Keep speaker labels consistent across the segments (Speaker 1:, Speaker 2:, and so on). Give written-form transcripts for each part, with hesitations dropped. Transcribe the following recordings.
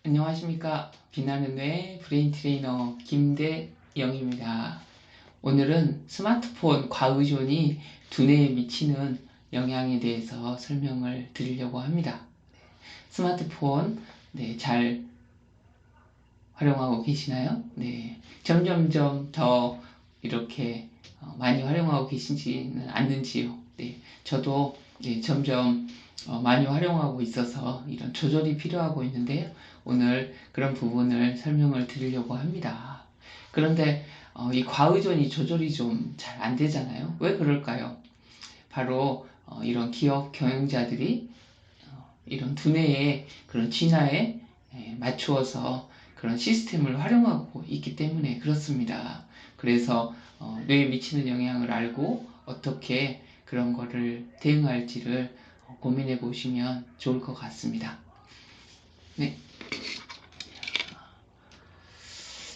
Speaker 1: 안녕하십니까. 빛나는 뇌 브레인 트레이너 김대영입니다. 오늘은 스마트폰 과의존이 두뇌에 미치는 영향에 대해서 설명을 드리려고 합니다. 스마트폰 잘 활용하고 계시나요? 점점점 더 이렇게 많이 활용하고 계시지는 않는지요? 저도 점점 많이 활용하고 있어서 이런 조절이 필요하고 있는데요. 오늘 그런 부분을 설명을 드리려고 합니다. 그런데 이 과의존이 조절이 좀 잘 안 되잖아요. 왜 그럴까요? 바로 이런 기업 경영자들이 이런 두뇌의 그런 진화에 맞추어서 그런 시스템을 활용하고 있기 때문에 그렇습니다. 그래서 뇌에 미치는 영향을 알고 어떻게 그런 거를 대응할지를 고민해 보시면 좋을 것 같습니다. 네.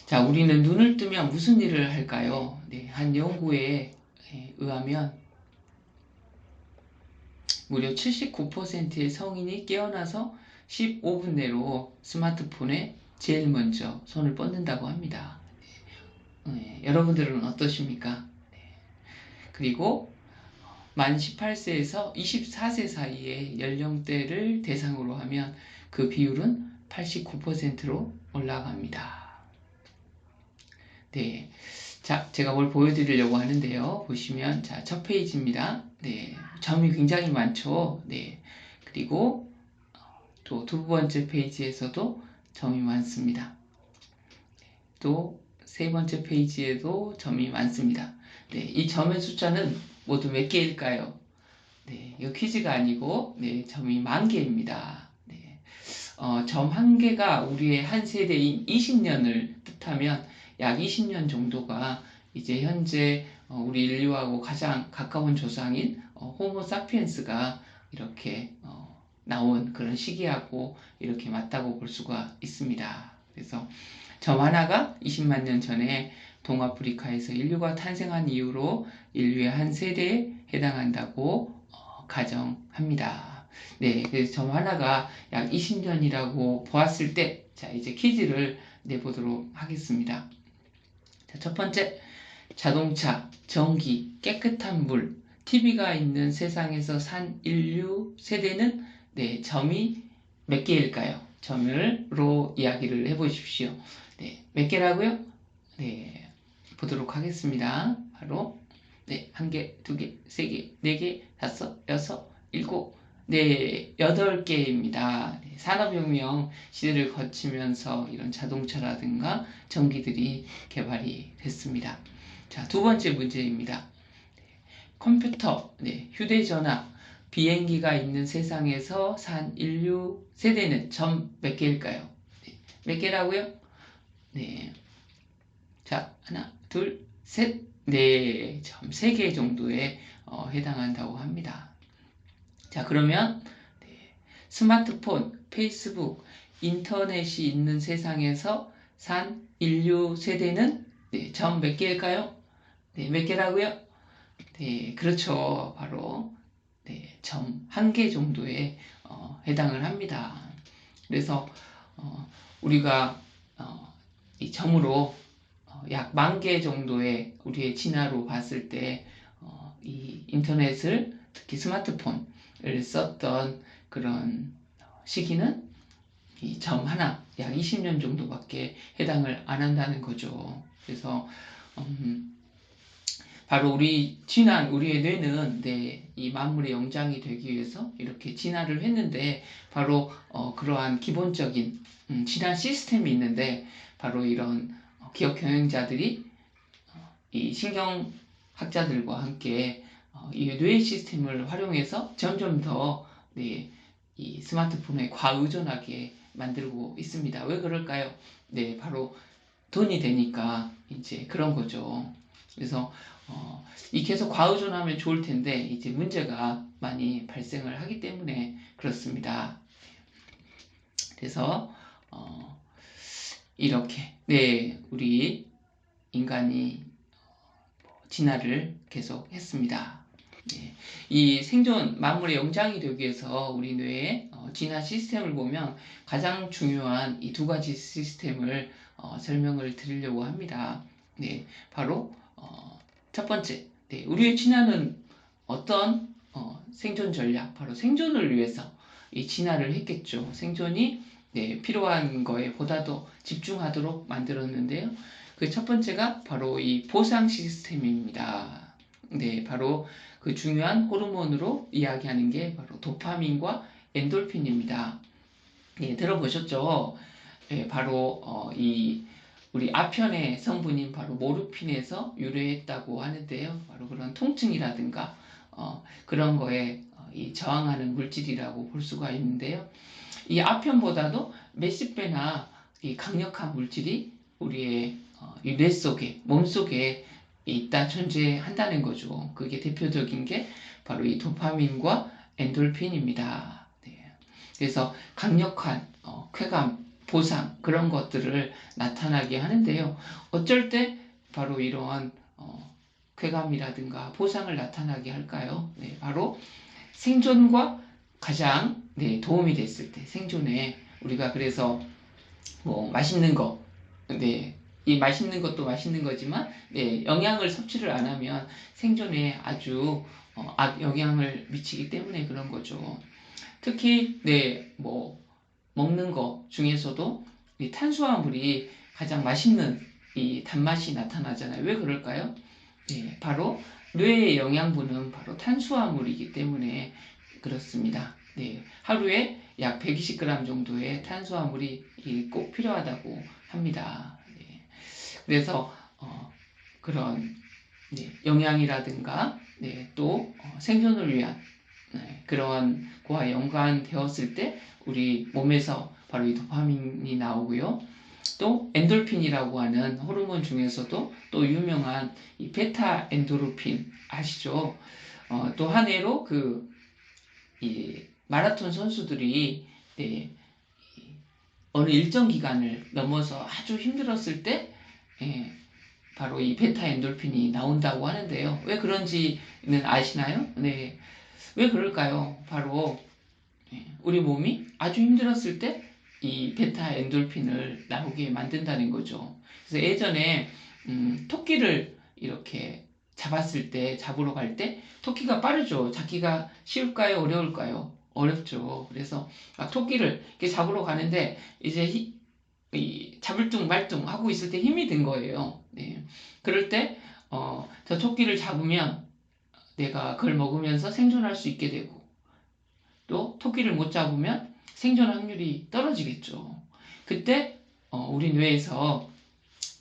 Speaker 1: 자, 우리는 눈을 뜨면 무슨 일을 할까요? 한 연구에 의하면 무려 79%의 성인이 깨어나서 15분 내로 스마트폰에 제일 먼저 손을 뻗는다고 합니다. 여러분들은 어떠십니까? 그리고 만 18세에서 24세 사이의 연령대를 대상으로 하면 그 비율은 89%로 올라갑니다. 자, 제가 뭘 보여드리려고 하는데요. 보시면, 자, 첫 페이지입니다. 점이 굉장히 많죠. 그리고 또 두 번째 페이지에서도 점이 많습니다. 또 세 번째 페이지에도 점이 많습니다. 이 점의 숫자는 모두 몇 개일까요? 이거 퀴즈가 아니고, 점이 만 개입니다. 점 한 개가 우리의 한 세대인 20년을 뜻하면 약 20년 정도가 이제 현재 우리 인류하고 가장 가까운 조상인 호모 사피엔스가 이렇게 나온 그런 시기하고 이렇게 맞다고 볼 수가 있습니다. 그래서 점 하나가 20만 년 전에 동아프리카에서 인류가 탄생한 이후로 인류의 한 세대에 해당한다고 가정합니다. 그래서 점 하나가 약 20년이라고 보았을 때, 자, 이제 퀴즈를 내보도록 하겠습니다. 자, 첫 번째, 자동차, 전기, 깨끗한 물, TV가 있는 세상에서 산 인류 세대는 점이 몇 개일까요? 점으로 이야기를 해보십시오. 몇 개라고요? 보도록 하겠습니다. 바로 한 개, 두 개, 세 개, 네 개, 다섯, 여섯, 일곱, 8개입니다. 산업혁명 시대를 거치면서 이런 자동차라든가 전기들이 개발이 됐습니다. 자, 두 번째 문제입니다. 컴퓨터, 휴대전화, 비행기가 있는 세상에서 산 인류 세대는 점 몇 개일까요? 몇 개라고요? 자, 하나, 둘, 셋, 점 3개 정도에 해당한다고 합니다. 자, 그러면 스마트폰, 페이스북, 인터넷이 있는 세상에서 산 인류 세대는 점 몇 개일까요? 몇 개라고요? 그렇죠. 바로 점 1개 정도에 해당을 합니다. 그래서 우리가 이 점으로 약 10,000개 정도의 우리의 진화로 봤을 때 이 인터넷을 특히 스마트폰을 썼던 그런 시기는 이 점 하나 약 20년 정도밖에 해당을 안 한다는 거죠. 그래서 바로 우리의 뇌는 이 만물의 영장이 되기 위해서 이렇게 진화를 했는데 바로 그러한 기본적인 진화 시스템이 있는데 바로 이런 기업 경영자들이 이 신경학자들과 함께 이 뇌 시스템을 활용해서 점점 더 이 스마트폰에 과의존하게 만들고 있습니다. 왜 그럴까요? 바로 돈이 되니까 이제 그런 거죠. 그래서 이 계속 과의존하면 좋을 텐데 이제 문제가 많이 발생을 하기 때문에 그렇습니다. 그래서 이렇게 우리 인간이 진화를 계속 했습니다. 네. 이 생존 만물의 영장이 되기 위해서 우리 뇌의 진화 시스템을 보면 가장 중요한 이 두 가지 시스템을 설명을 드리려고 합니다. 네, 바로 첫 번째, 네, 우리의 진화는 어떤 생존 전략, 바로 생존을 위해서 이 진화를 했겠죠. 생존이 네, 필요한 거에 보다 더 집중하도록 만들었는데요. 그 첫 번째가 바로 이 보상 시스템입니다. 네, 바로 그 중요한 호르몬으로 이야기하는 게 바로 도파민과 엔돌핀입니다. 네, 들어보셨죠? 네, 바로 이 우리 아편의 성분인 바로 모르핀에서 유래했다고 하는데요. 바로 그런 통증이라든가 그런 거에 이 저항하는 물질이라고 볼 수가 있는데요. 이 아편보다도 몇십 배나 이 강력한 물질이 우리의 이 뇌 속에, 몸 속에 있다 존재한다는 거죠. 그게 대표적인 게 바로 이 도파민과 엔돌핀입니다. 네. 그래서 강력한 쾌감, 보상 그런 것들을 나타나게 하는데요. 어쩔 때 바로 이러한 쾌감이라든가 보상을 나타나게 할까요? 네, 바로 생존과 가장 네, 도움이 됐을 때 생존에 우리가 그래서 뭐 맛있는 거, 네, 이 맛있는 것도 맛있는 거지만 네, 영양을 섭취를 안 하면 생존에 아주 악영향을 미치기 때문에 그런 거죠. 특히 네, 뭐 먹는 거 중에서도 이 탄수화물이 가장 맛있는 이 단맛이 나타나잖아요. 왜 그럴까요? 네, 바로 뇌의 영양분은 바로 탄수화물이기 때문에 그렇습니다. 네, 하루에 약 120g 정도의 탄수화물이 꼭 필요하다고 합니다. 네, 그래서 그런 네, 영양이라든가 네, 또 생존을 위한 네, 그런 거와 연관되었을 때 우리 몸에서 바로 이 도파민이 나오고요. 또 엔돌핀이라고 하는 호르몬 중에서도 또 유명한 이 베타 엔도르핀 아시죠? 또 한 해로 이 마라톤 선수들이 네, 어느 일정 기간을 넘어서 아주 힘들었을 때 예, 바로 이 베타 엔돌핀이 나온다고 하는데요. 왜 그런지는 아시나요? 네, 왜 그럴까요? 바로 우리 몸이 아주 힘들었을 때 이 베타 엔돌핀을 나오게 만든다는 거죠. 그래서 예전에 토끼를 이렇게 잡으러 갈 때 토끼가 빠르죠. 잡기가 쉬울까요? 어려울까요? 어렵죠. 그래서 막 토끼를 이렇게 잡으러 가는데 이제 이 잡을 둥 말둥 하고 있을 때 힘이 든 거예요. 네. 그럴 때 저 토끼를 잡으면 내가 그걸 먹으면서 생존할 수 있게 되고 또 토끼를 못 잡으면 생존 확률이 떨어지겠죠. 그때 우리 뇌에서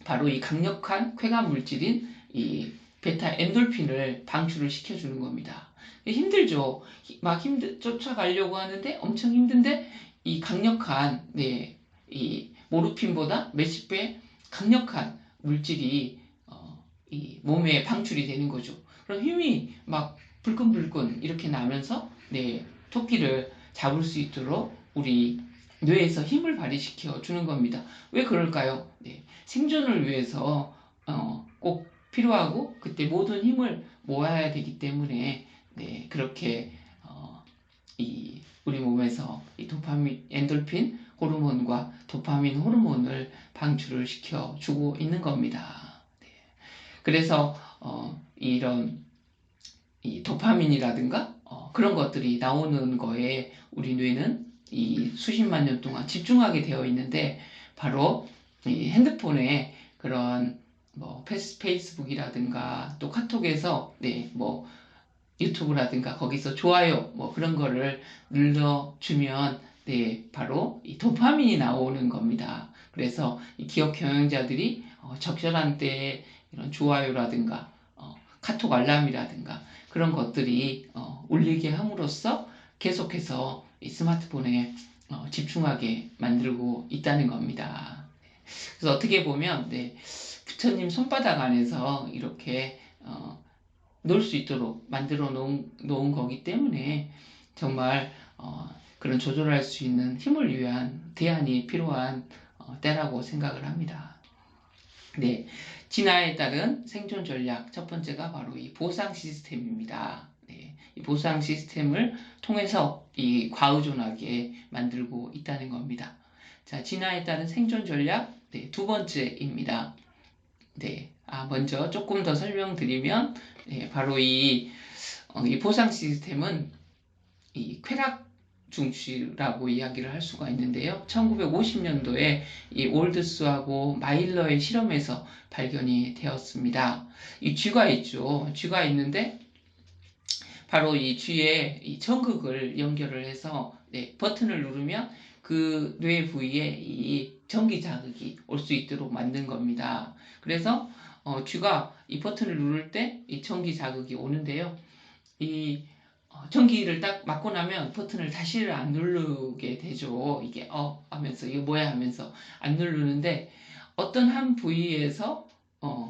Speaker 1: 바로 이 강력한 쾌감 물질인 이 베타 엔돌핀을 방출을 시켜주는 겁니다. 힘들죠. 막 쫓아가려고 하는데 엄청 힘든데 이 강력한 네, 이 모르핀보다 몇십 배 강력한 물질이 이 몸에 방출이 되는 거죠. 그럼 힘이 막 불끈불끈 이렇게 나면서 네, 토끼를 잡을 수 있도록 우리 뇌에서 힘을 발휘시켜 주는 겁니다. 왜 그럴까요? 네, 생존을 위해서 꼭 필요하고 그때 모든 힘을 모아야 되기 때문에 네, 그렇게 이 우리 몸에서 이 도파민, 엔돌핀 호르몬과 도파민 호르몬을 방출을 시켜 주고 있는 겁니다. 네. 그래서 이런 이 도파민이라든가 그런 것들이 나오는 거에 우리 뇌는 이 수십만 년 동안 집중하게 되어 있는데 바로 이 핸드폰에 그런 뭐 페이스북이라든가 또 카톡에서 네, 뭐 유튜브라든가 거기서 좋아요 뭐 그런 거를 눌러주면 네, 바로 이 도파민이 나오는 겁니다. 그래서 이 기업 경영자들이 적절한 때에 이런 좋아요라든가 카톡 알람이라든가 그런 것들이 울리게 함으로써 계속해서 이 스마트폰에 집중하게 만들고 있다는 겁니다. 그래서 어떻게 보면 네, 부처님 손바닥 안에서 이렇게 놓을 수 있도록 만들어 놓은 거기 때문에 정말 그런 조절할 수 있는 힘을 위한 대안이 필요한 때라고 생각을 합니다. 네, 진화에 따른 생존 전략 첫 번째가 바로 이 보상 시스템입니다. 네, 이 보상 시스템을 통해서 이 과의존하게 만들고 있다는 겁니다. 자, 진화에 따른 생존 전략 네, 두 번째입니다. 네, 먼저 조금 더 설명드리면 네, 바로 이 보상 시스템은 이 쾌락 중추라고 이야기를 할 수가 있는데요. 1950년도에 이 올드스하고 마일러의 실험에서 발견이 되었습니다. 이 쥐가 있죠. 쥐가 있는데 바로 이 쥐에 이 전극을 연결을 해서 네, 버튼을 누르면 그 뇌 부위에 이 전기 자극이 올 수 있도록 만든 겁니다. 그래서 쥐가 이 버튼을 누를 때 이 전기 자극이 오는데요. 이 전기를 딱 맞고 나면 버튼을 다시를 안 누르게 되죠. 이게 하면서 이게 뭐야 하면서 안 누르는데 어떤 한 부위에서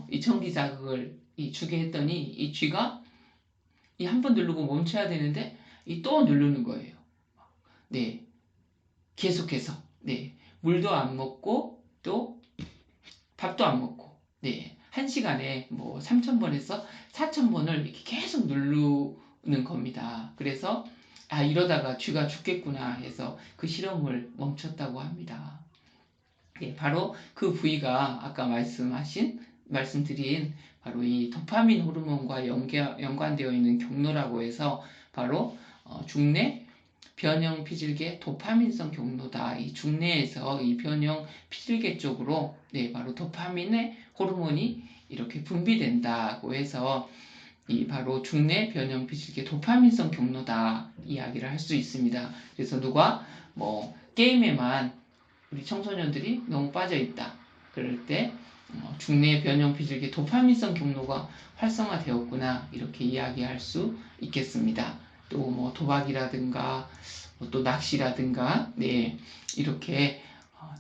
Speaker 1: 이 전기 자극을 주게 했더니 이 쥐가 이 한 번 누르고 멈춰야 되는데 이 또 누르는 거예요. 네, 계속해서 네, 물도 안 먹고 또 밥도 안 먹고 네, 1시간에 뭐 3,000번에서 4,000번을 이렇게 계속 누르는 겁니다. 그래서 이러다가 쥐가 죽겠구나 해서 그 실험을 멈췄다고 합니다. 예, 바로 그 부위가 아까 말씀드린 바로 이 도파민 호르몬과 연관되어 있는 경로라고 해서 바로 중뇌 변형 피질계 도파민성 경로다. 이 중뇌에서 이 변형 피질계 쪽으로 네, 바로 도파민의 호르몬이 이렇게 분비된다고 해서 이 바로 중뇌 변형 피질계 도파민성 경로다 이야기를 할 수 있습니다. 그래서 누가 뭐 게임에만 우리 청소년들이 너무 빠져 있다. 그럴 때 중뇌 변형 피질계 도파민성 경로가 활성화되었구나 이렇게 이야기할 수 있겠습니다. 또 뭐 도박이라든가 또 낚시라든가 네, 이렇게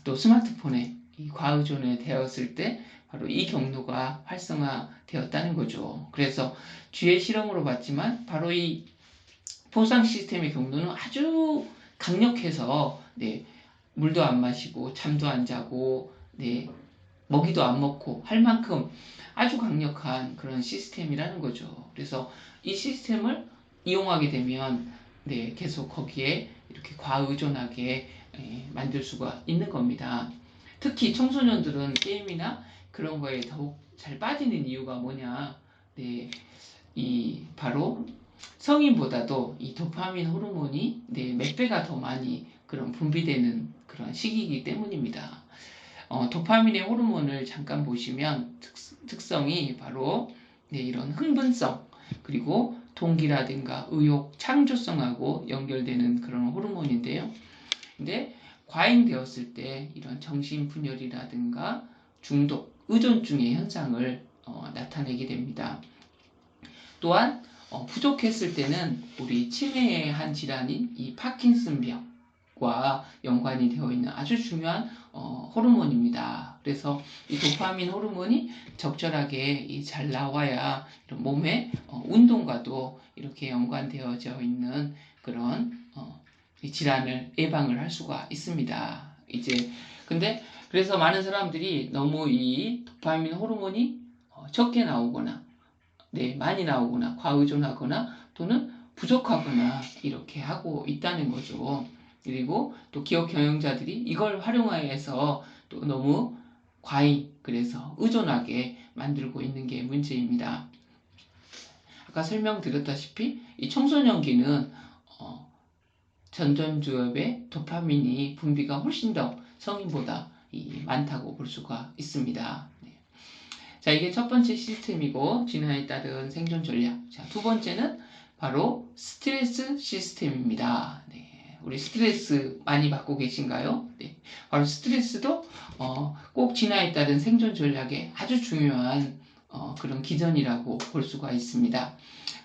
Speaker 1: 또 스마트폰에 이 과의존에 되었을 때 바로 이 경로가 활성화되었다는 거죠. 그래서 쥐의 실험으로 봤지만 바로 이 보상 시스템의 경로는 아주 강력해서 네, 물도 안 마시고 잠도 안 자고 네, 먹이도 안 먹고 할 만큼 아주 강력한 그런 시스템이라는 거죠. 그래서 이 시스템을 이용하게 되면 네, 계속 거기에 이렇게 과의존하게 만들 수가 있는 겁니다. 특히 청소년들은 게임이나 그런 거에 더욱 잘 빠지는 이유가 뭐냐? 네, 이 바로 성인보다도 이 도파민 호르몬이 네, 몇 배가 더 많이 그런 분비되는 그런 시기이기 때문입니다. 도파민의 호르몬을 잠깐 보시면 특성이 바로 네, 이런 흥분성 그리고 동기라든가 의욕, 창조성하고 연결되는 그런 호르몬인데요. 근데 과잉되었을 때 이런 정신분열이라든가 중독, 의존증의 현상을 나타내게 됩니다. 또한 부족했을 때는 우리 치매의 한 질환인 이 파킨슨병과 연관이 되어 있는 아주 중요한 호르몬입니다. 그래서 이 도파민 호르몬이 적절하게 잘 나와야 몸의 운동과도 이렇게 연관되어져 있는 그런 이 질환을 예방을 할 수가 있습니다. 근데 그래서 많은 사람들이 너무 이 도파민 호르몬이 적게 나오거나 네, 많이 나오거나 과의존하거나 또는 부족하거나 이렇게 하고 있다는 거죠. 그리고 또 기업 경영자들이 이걸 활용해서 또 너무 그래서 의존하게 만들고 있는 게 문제입니다. 아까 설명드렸다시피 이 청소년기는 전전주엽의 도파민이 분비가 훨씬 더 성인보다 많다고 볼 수가 있습니다. 자, 이게 첫 번째 시스템이고 진화에 따른 생존 전략. 자, 두 번째는 바로 스트레스 시스템입니다. 네, 우리 스트레스 많이 받고 계신가요? 네, 바로 스트레스도 꼭 진화에 따른 생존 전략의 아주 중요한 그런 기전이라고 볼 수가 있습니다.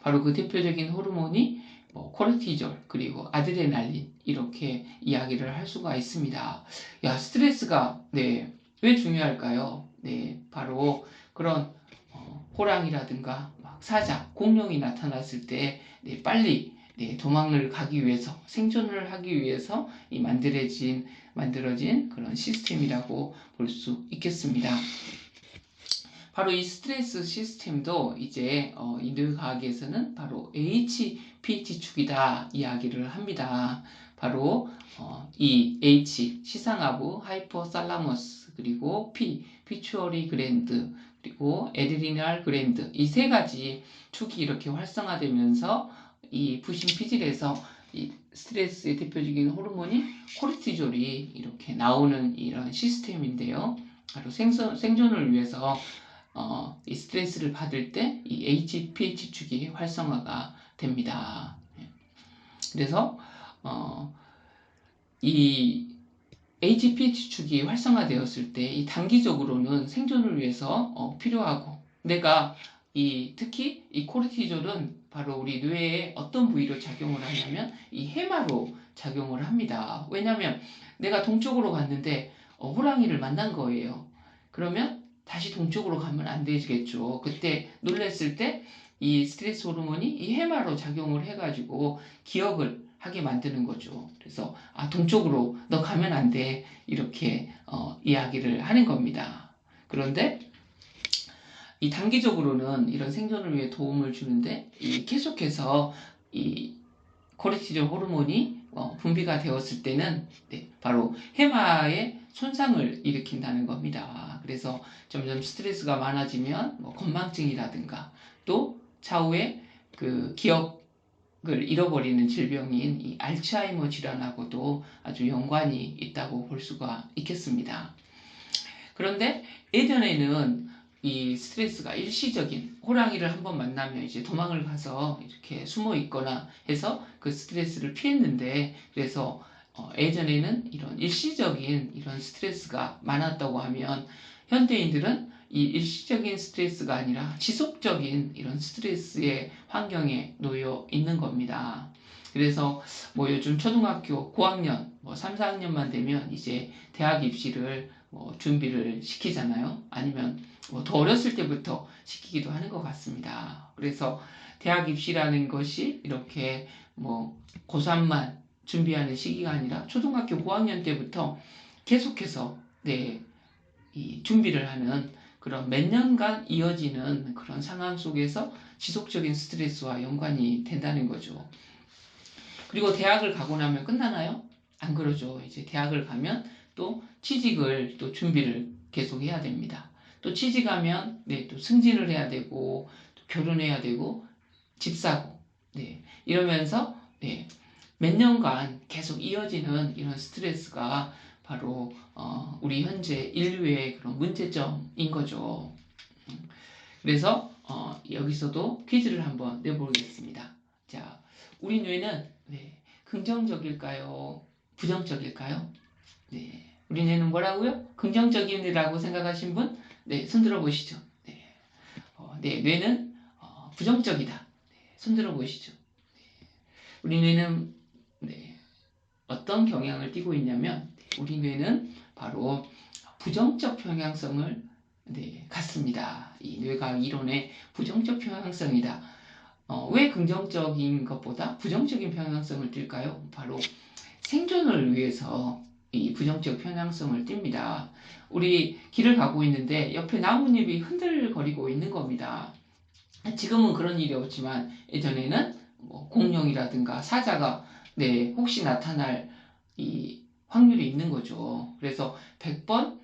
Speaker 1: 바로 그 대표적인 호르몬이 코르티졸 그리고 아드레날린 이렇게 이야기를 할 수가 있습니다. 야, 스트레스가 네, 왜 중요할까요? 네, 바로 그런 호랑이라든가 사자, 공룡이 나타났을 때 네, 빨리 네, 도망을 가기 위해서 생존을 하기 위해서 만들어진 그런 시스템이라고 볼 수 있겠습니다. 바로 이 스트레스 시스템도 이제 이 뇌과학에서는 바로 HPH축이다 이야기를 합니다. 바로 이 H 시상하부 하이포살라머스, 그리고 P 피추어리 글랜드, 그리고 에드리날 글랜드, 이 세 가지 축이 이렇게 활성화되면서 이 부신 피질에서 이 스트레스의 대표적인 호르몬인 코르티졸이 이렇게 나오는 이런 시스템인데요. 바로 생존을 위해서 이 스트레스를 받을 때 이 HPH축이 활성화가 됩니다. 그래서 이 HPH축이 활성화되었을 때 이 단기적으로는 생존을 위해서 필요하고, 내가 특히 이 코르티졸은 바로 우리 뇌의 어떤 부위로 작용을 하냐면 이 해마로 작용을 합니다. 왜냐하면 내가 동쪽으로 갔는데 호랑이를 만난 거예요. 그러면 다시 동쪽으로 가면 안 되겠죠. 그때 놀랬을 때 이 스트레스 호르몬이 이 해마로 작용을 해가지고 기억을 하게 만드는 거죠. 그래서 동쪽으로 너 가면 안 돼, 이렇게 이야기를 하는 겁니다. 그런데 이 단기적으로는 이런 생존을 위해 도움을 주는데 계속해서 이 코르티졸 호르몬이 분비가 되었을 때는 바로 해마에 손상을 일으킨다는 겁니다. 그래서 점점 스트레스가 많아지면 건망증이라든가 또 차후에 그 기억을 잃어버리는 질병인 이 알츠하이머 질환하고도 아주 연관이 있다고 볼 수가 있겠습니다. 그런데 예전에는 이 스트레스가 일시적인, 호랑이를 한번 만나면 이제 도망을 가서 이렇게 숨어 있거나 해서 그 스트레스를 피했는데, 그래서 예전에는 이런 일시적인 이런 스트레스가 많았다고 하면 현대인들은 이 일시적인 스트레스가 아니라 지속적인 이런 스트레스의 환경에 놓여 있는 겁니다. 그래서 요즘 초등학교 고학년 3, 4학년만 되면 이제 대학 입시를 준비를 시키잖아요. 아니면 더 어렸을 때부터 시키기도 하는 것 같습니다. 그래서 대학 입시라는 것이 이렇게 고3만 준비하는 시기가 아니라 초등학교 고학년 때부터 계속해서 이 준비를 하는 그런 몇 년간 이어지는 그런 상황 속에서 지속적인 스트레스와 연관이 된다는 거죠. 그리고 대학을 가고 나면 끝나나요? 안 그러죠. 이제 대학을 가면 또 취직을 또 준비를 계속 해야 됩니다. 또 취직하면 또 승진을 해야 되고 또 결혼해야 되고 집 사고 이러면서 몇 년간 계속 이어지는 이런 스트레스가 바로 우리 현재 인류의 그런 문제점인 거죠. 그래서 여기서도 퀴즈를 한번 내보겠습니다. 자, 우리 뇌는 긍정적일까요? 부정적일까요? 우리 뇌는 뭐라고요? 긍정적이라고 생각하신 분? 손 들어보시죠. 뇌는 부정적이다. 손 들어보시죠. 우리 뇌는 어떤 경향을 띠고 있냐면 우리 뇌는 바로 부정적 평양성을 갖습니다. 이 뇌과학 이론의 부정적 평양성이다. 왜 긍정적인 것보다 부정적인 평양성을 띨까요? 바로 생존을 위해서 이 부정적 평양성을 띨니다. 우리 길을 가고 있는데 옆에 나뭇잎이 흔들거리고 있는 겁니다. 지금은 그런 일이 없지만 예전에는 공룡이라든가 사자가 혹시 나타날 이 확률이 있는 거죠. 그래서 100번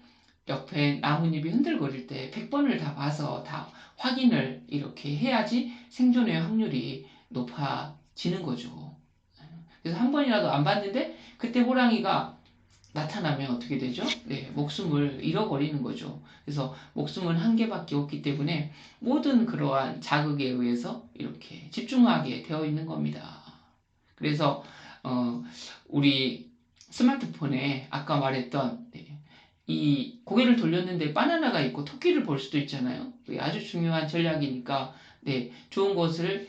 Speaker 1: 옆에 나뭇잎이 흔들거릴 때 100번을 다 봐서 다 확인을 이렇게 해야지 생존의 확률이 높아지는 거죠. 그래서 한 번이라도 안 봤는데 그때 호랑이가 나타나면 어떻게 되죠? 목숨을 잃어버리는 거죠. 그래서 목숨은 한 개밖에 없기 때문에 모든 그러한 자극에 의해서 이렇게 집중하게 되어 있는 겁니다. 그래서 우리 스마트폰에 아까 말했던 이 고개를 돌렸는데 바나나가 있고 토끼를 볼 수도 있잖아요. 아주 중요한 전략이니까 좋은 것을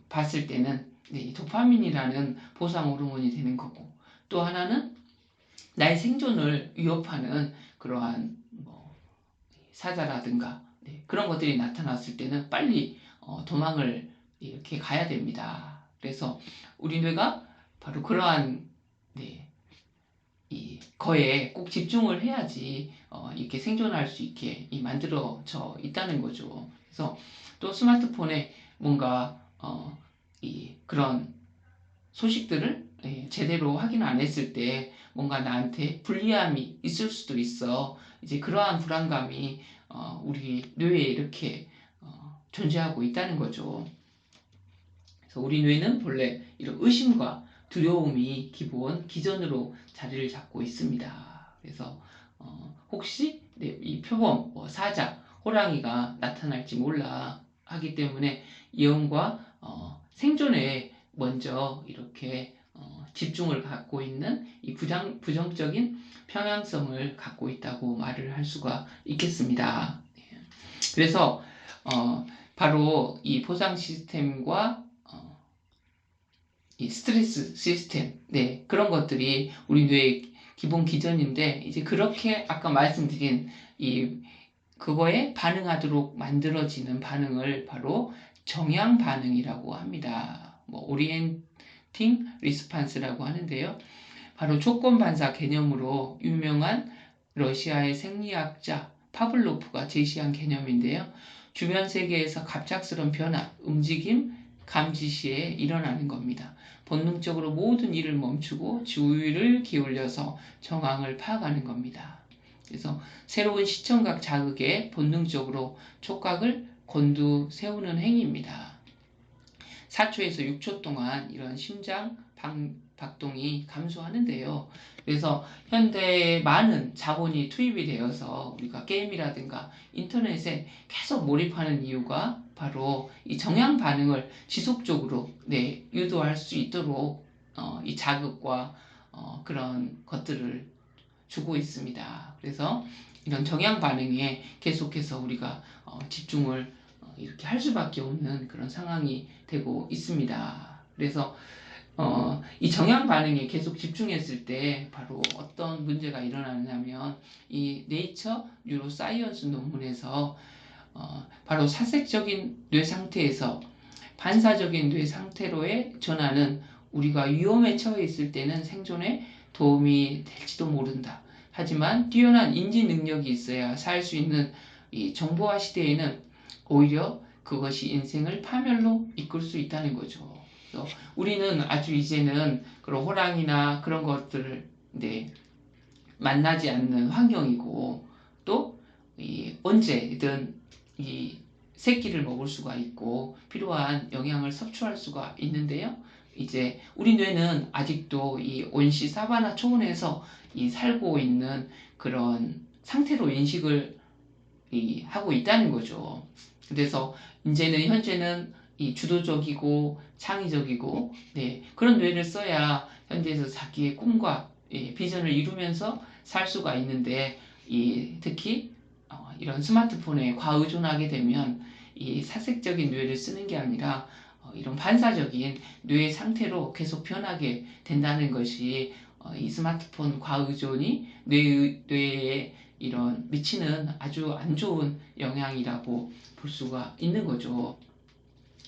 Speaker 1: 봤을 때는 도파민이라는 보상 호르몬이 되는 거고, 또 하나는 나의 생존을 위협하는 그러한 사자라든가 그런 것들이 나타났을 때는 빨리 도망을 이렇게 가야 됩니다. 그래서 우리 뇌가 바로 그러한 이 거에 꼭 집중을 해야지 이렇게 생존할 수 있게 만들어져 있다는 거죠. 그래서 또 스마트폰에 뭔가 그런 소식들을 제대로 확인 안 했을 때 뭔가 나한테 불리함이 있을 수도 있어. 이제 그러한 불안감이 우리 뇌에 이렇게 존재하고 있다는 거죠. 그래서 우리 뇌는 본래 이런 의심과 두려움이 기전으로 자리를 잡고 있습니다. 그래서 혹시 이 표범, 사자, 호랑이가 나타날지 몰라 하기 때문에 이온과 생존에 먼저 이렇게 집중을 갖고 있는 이 부정적인 평양성을 갖고 있다고 말을 할 수가 있겠습니다. 그래서 바로 이 보상 시스템과 이 스트레스 시스템, 그런 것들이 우리 뇌의 기본 기전인데, 이제 그렇게 아까 말씀드린 그거에 반응하도록 만들어지는 반응을 바로 정향 반응이라고 합니다. 오리엔팅 리스판스라고 하는데요. 바로 조건 반사 개념으로 유명한 러시아의 생리학자 파블로프가 제시한 개념인데요. 주변 세계에서 갑작스러운 변화, 움직임, 감지 시에 일어나는 겁니다. 본능적으로 모든 일을 멈추고 주의를 기울여서 정황을 파악하는 겁니다. 그래서 새로운 시청각 자극에 본능적으로 촉각을 곤두세우는 행위입니다. 4초에서 6초 동안 이런 심장 박동이 감소하는데요. 그래서 현대에 많은 자본이 투입이 되어서 우리가 게임이라든가 인터넷에 계속 몰입하는 이유가 바로 이 정향 반응을 지속적으로 유도할 수 있도록 이 자극과 그런 것들을 주고 있습니다. 그래서 이런 정향 반응에 계속해서 우리가 집중을 이렇게 할 수밖에 없는 그런 상황이 되고 있습니다. 그래서 이 정향 반응에 계속 집중했을 때 바로 어떤 문제가 일어나냐면 이 네이처 뉴로사이언스 논문에서 바로 사색적인 뇌 상태에서 반사적인 뇌 상태로의 전환은 우리가 위험에 처해 있을 때는 생존에 도움이 될지도 모른다. 하지만 뛰어난 인지 능력이 있어야 살 수 있는 이 정보화 시대에는 오히려 그것이 인생을 파멸로 이끌 수 있다는 거죠. 우리는 아주 이제는 그런 호랑이나 그런 것들을 만나지 않는 환경이고, 또 언제든 이 새끼를 먹을 수가 있고 필요한 영양을 섭취할 수가 있는데요. 이제 우리 뇌는 아직도 이 온시 사바나 초원에서 살고 있는 그런 상태로 인식을 하고 있다는 거죠. 그래서 이제는 현재는 이 주도적이고 창의적이고 그런 뇌를 써야 현재에서 자기의 꿈과 비전을 이루면서 살 수가 있는데, 특히 이런 스마트폰에 과의존하게 되면 이 사색적인 뇌를 쓰는 게 아니라 이런 반사적인 뇌의 상태로 계속 변하게 된다는 것이 이 스마트폰 과의존이 뇌에 이런 미치는 아주 안 좋은 영향이라고 볼 수가 있는 거죠.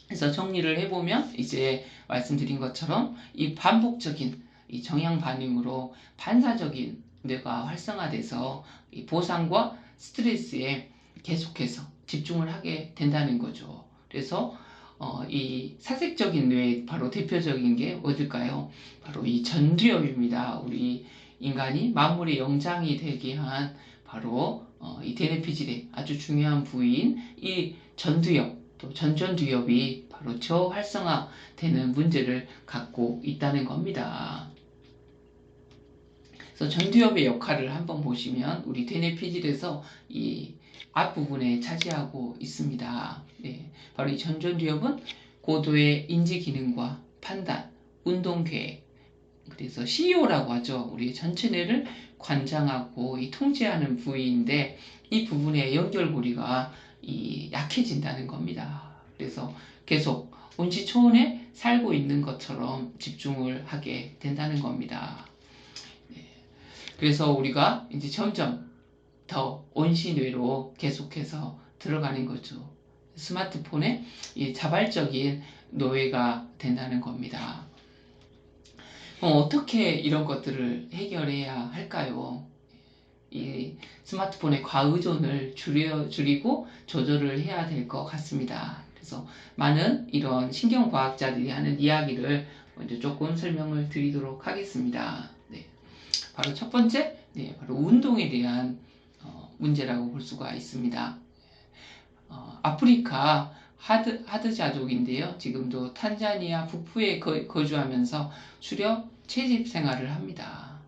Speaker 1: 그래서 정리를 해보면 이제 말씀드린 것처럼 이 반복적인 이 정향 반응으로 반사적인 뇌가 활성화돼서 이 보상과 스트레스에 계속해서 집중을 하게 된다는 거죠. 그래서 이 사색적인 뇌의 바로 대표적인 게 어딜까요? 바로 이 전두엽입니다. 우리 인간이 만물의 영장이 되게 한 바로 이 대뇌피질의 아주 중요한 부위인 이 전두엽, 또 전전두엽이 바로 저활성화되는 문제를 갖고 있다는 겁니다. 그래서 전두엽의 역할을 한번 보시면 우리 대뇌피질에서 이 앞부분에 차지하고 있습니다. 바로 이 전전두엽은 고도의 인지 기능과 판단, 운동 계획, 그래서 CEO라고 하죠. 우리 전체 뇌를 관장하고 통제하는 부위인데, 이 부분의 연결고리가 약해진다는 겁니다. 그래서 계속 온시 초원에 살고 있는 것처럼 집중을 하게 된다는 겁니다. 그래서 우리가 이제 점점 더 온시뇌로 계속해서 들어가는 거죠. 스마트폰에 이 자발적인 노예가 된다는 겁니다. 어떻게 이런 것들을 해결해야 할까요? 이 스마트폰의 과의존을 줄이고 조절을 해야 될 것 같습니다. 그래서 많은 이런 신경과학자들이 하는 이야기를 먼저 조금 설명을 드리도록 하겠습니다. 네. 바로 첫 번째, 네, 바로 운동에 대한 문제라고 볼 수가 있습니다. 아프리카 하드자족인데요. 지금도 탄자니아 북부에 거주하면서 수렵 채집 생활을 합니다.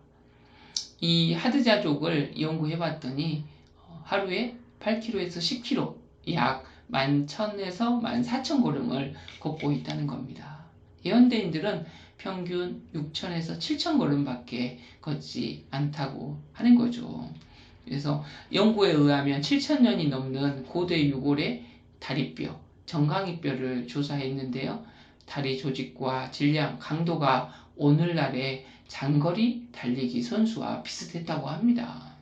Speaker 1: 이 하드자족을 연구해봤더니 하루에 8km에서 10km, 약 11,000에서 14,000걸음을 걷고 있다는 겁니다. 현대인들은 평균 6,000에서 7,000걸음밖에 걷지 않다고 하는 거죠. 그래서 연구에 의하면 7,000년이 넘는 고대 유골의 다리뼈, 정강이뼈를 조사했는데요. 다리 조직과 질량, 강도가 오늘날의 장거리 달리기 선수와 비슷했다고 합니다.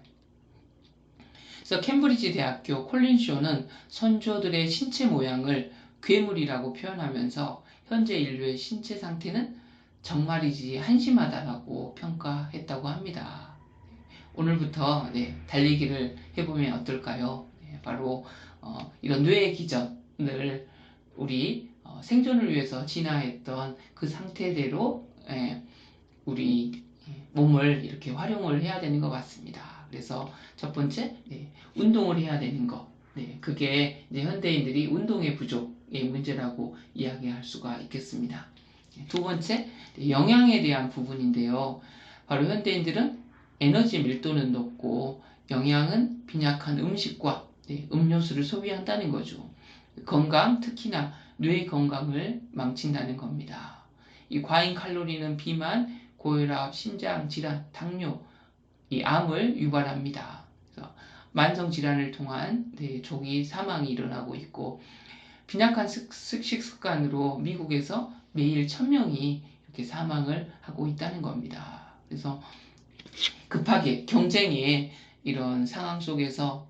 Speaker 1: 그래서 캠브리지 대학교 콜린 쇼는 선조들의 신체 모양을 괴물이라고 표현하면서 현재 인류의 신체 상태는 정말이지 한심하다라고 평가했다고 합니다. 오늘부터 달리기를 해보면 어떨까요? 바로 이런 뇌의 기전을 우리 생존을 위해서 진화했던 그 상태대로 우리 몸을 이렇게 활용을 해야 되는 것 같습니다. 그래서 첫 번째, 운동을 해야 되는 것. 그게 현대인들이 운동의 부족의 문제라고 이야기할 수가 있겠습니다. 두 번째, 영양에 대한 부분인데요. 바로 현대인들은 에너지 밀도는 높고 영양은 빈약한 음식과 음료수를 소비한다는 거죠. 건강, 특히나 뇌 건강을 망친다는 겁니다. 이 과잉 칼로리는 비만, 고혈압, 심장 질환, 당뇨, 이 암을 유발합니다. 그래서 만성 질환을 통한 조기 사망이 일어나고 있고, 빈약한 식습관으로 미국에서 매일 1,000명이 이렇게 사망을 하고 있다는 겁니다. 그래서 급하게 경쟁의 이런 상황 속에서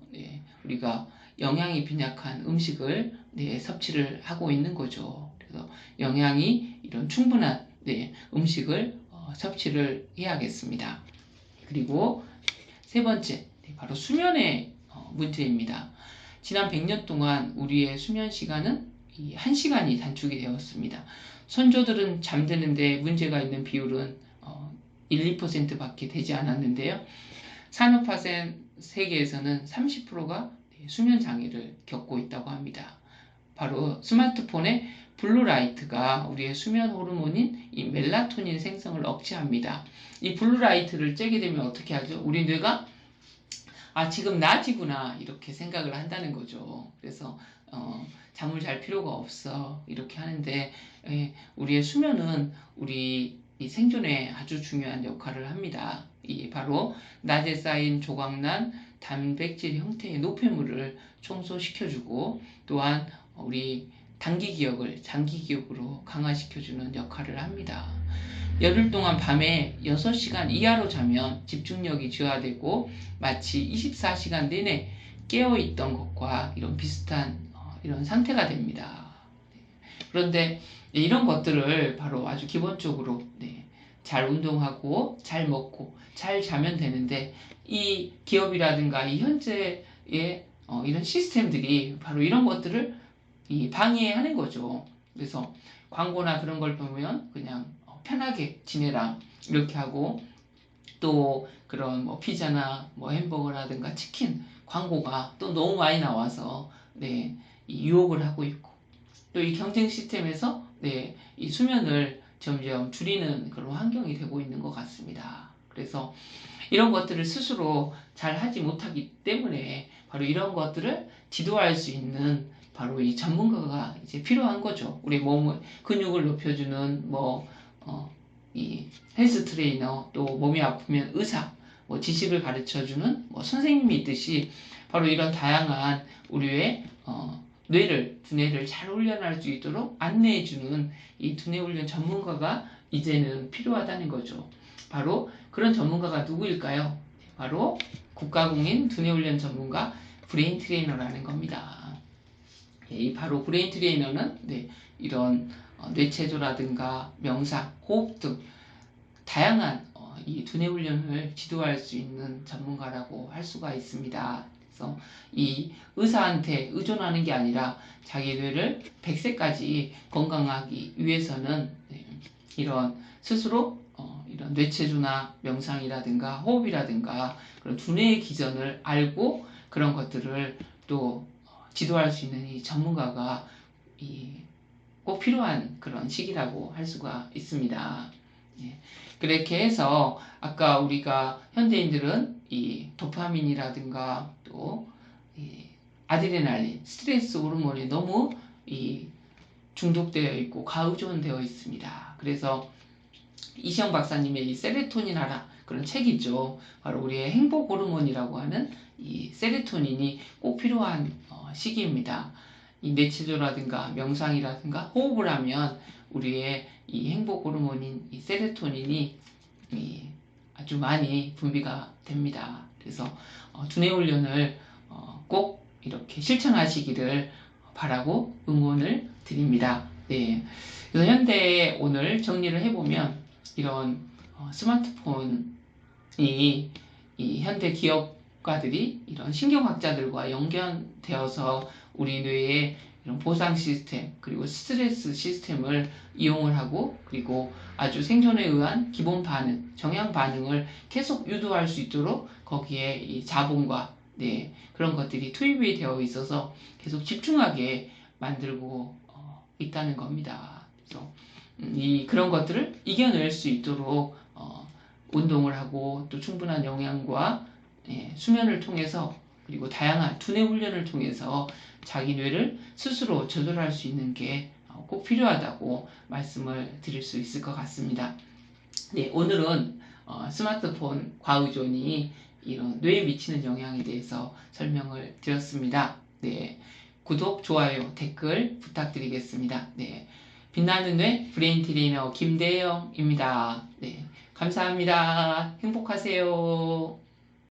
Speaker 1: 우리가 영양이 빈약한 음식을 섭취를 하고 있는 거죠. 그래서 영양이 이런 충분한 음식을 섭취를 해야겠습니다. 그리고 세 번째, 바로 수면의 문제입니다. 지난 100년 동안 우리의 수면 시간은 1시간이 단축이 되었습니다. 선조들은 잠드는데 문제가 있는 비율은 1, 2%밖에 되지 않았는데요. 산업화 세계에서는 30%가 수면 장애를 겪고 있다고 합니다. 바로 스마트폰의 블루라이트가 우리의 수면 호르몬인 이 멜라토닌 생성을 억제합니다. 이 블루라이트를 쬐게 되면 어떻게 하죠? 우리 뇌가 지금 낮이구나 이렇게 생각을 한다는 거죠. 그래서 잠을 잘 필요가 없어 이렇게 하는데 우리의 수면은 우리 이 생존에 아주 중요한 역할을 합니다. 이 바로 낮에 쌓인 조각난 단백질 형태의 노폐물을 청소시켜주고 또한 우리 단기 기억을 장기 기억으로 강화시켜주는 역할을 합니다. 열흘 동안 밤에 6시간 이하로 자면 집중력이 저하되고 마치 24시간 내내 깨어있던 것과 이런 비슷한 이런 상태가 됩니다. 그런데 이런 것들을 바로 아주 기본적으로 잘 운동하고 잘 먹고 잘 자면 되는데 이 기업이라든가 이 현재의 이런 시스템들이 바로 이런 것들을 방해하는 거죠. 그래서 광고나 그런 걸 보면 그냥 편하게 지내라 이렇게 하고 또 그런 피자나 햄버거라든가 치킨 광고가 또 너무 많이 나와서 이 유혹을 하고 있고 또 이 경쟁 시스템에서 이 수면을 점점 줄이는 그런 환경이 되고 있는 것 같습니다. 그래서 이런 것들을 스스로 잘 하지 못하기 때문에 바로 이런 것들을 지도할 수 있는 바로 이 전문가가 이제 필요한 거죠. 우리 몸의 근육을 높여주는 이 헬스 트레이너 또 몸이 아프면 의사 지식을 가르쳐주는 선생님이 있듯이 바로 이런 다양한 우리의 두뇌를 잘 훈련할 수 있도록 안내해주는 이 두뇌 훈련 전문가가 이제는 필요하다는 거죠. 바로 그런 전문가가 누구일까요? 바로 국가공인 두뇌 훈련 전문가 브레인 트레이너라는 겁니다. 이 바로 브레인 트레이너는 이런 뇌체조라든가 명상, 호흡 등 다양한 이 두뇌 훈련을 지도할 수 있는 전문가라고 할 수가 있습니다. 그래서 이 의사한테 의존하는 게 아니라 자기 뇌를 100세까지 건강하기 위해서는 이런 스스로 이런 뇌체조나 명상이라든가 호흡이라든가 그런 두뇌의 기전을 알고 그런 것들을 또 지도할 수 있는 이 전문가가 꼭 필요한 그런 시기라고 할 수가 있습니다. 예. 그렇게 해서 아까 우리가 현대인들은 이 도파민이라든가 또 이 아드레날린, 스트레스 호르몬이 너무 이 중독되어 있고 과의존되어 있습니다. 그래서 이시영 박사님의 이 세로토닌 하라 그런 책이죠. 바로 우리의 행복 호르몬이라고 하는 이 세로토닌이 꼭 필요한 시기입니다. 이 뇌체조라든가 명상이라든가 호흡을 하면 우리의 이 행복 호르몬인 이 세로토닌이 아주 많이 분비가 됩니다. 그래서 두뇌 훈련을 꼭 이렇게 실천하시기를 바라고 응원을 드립니다. 네. 그래서 현대에 오늘 정리를 해보면 이런 스마트폰이 이 현대 기업가들이 이런 신경학자들과 연결되어서 우리 뇌에 이런 보상 시스템 그리고 스트레스 시스템을 이용을 하고 그리고 아주 생존에 의한 기본 반응, 정양 반응을 계속 유도할 수 있도록 거기에 이 자본과 그런 것들이 투입이 되어 있어서 계속 집중하게 만들고 있다는 겁니다. 그래서 그런 것들을 이겨낼 수 있도록 운동을 하고 또 충분한 영양과 수면을 통해서 그리고 다양한 두뇌 훈련을 통해서 자기 뇌를 스스로 조절할 수 있는 게 꼭 필요하다고 말씀을 드릴 수 있을 것 같습니다. 네, 오늘은 스마트폰 과의존이 이런 뇌에 미치는 영향에 대해서 설명을 드렸습니다. 네, 구독, 좋아요, 댓글 부탁드리겠습니다. 네, 빛나는 뇌 브레인 트레이너 김대영입니다. 네, 감사합니다. 행복하세요.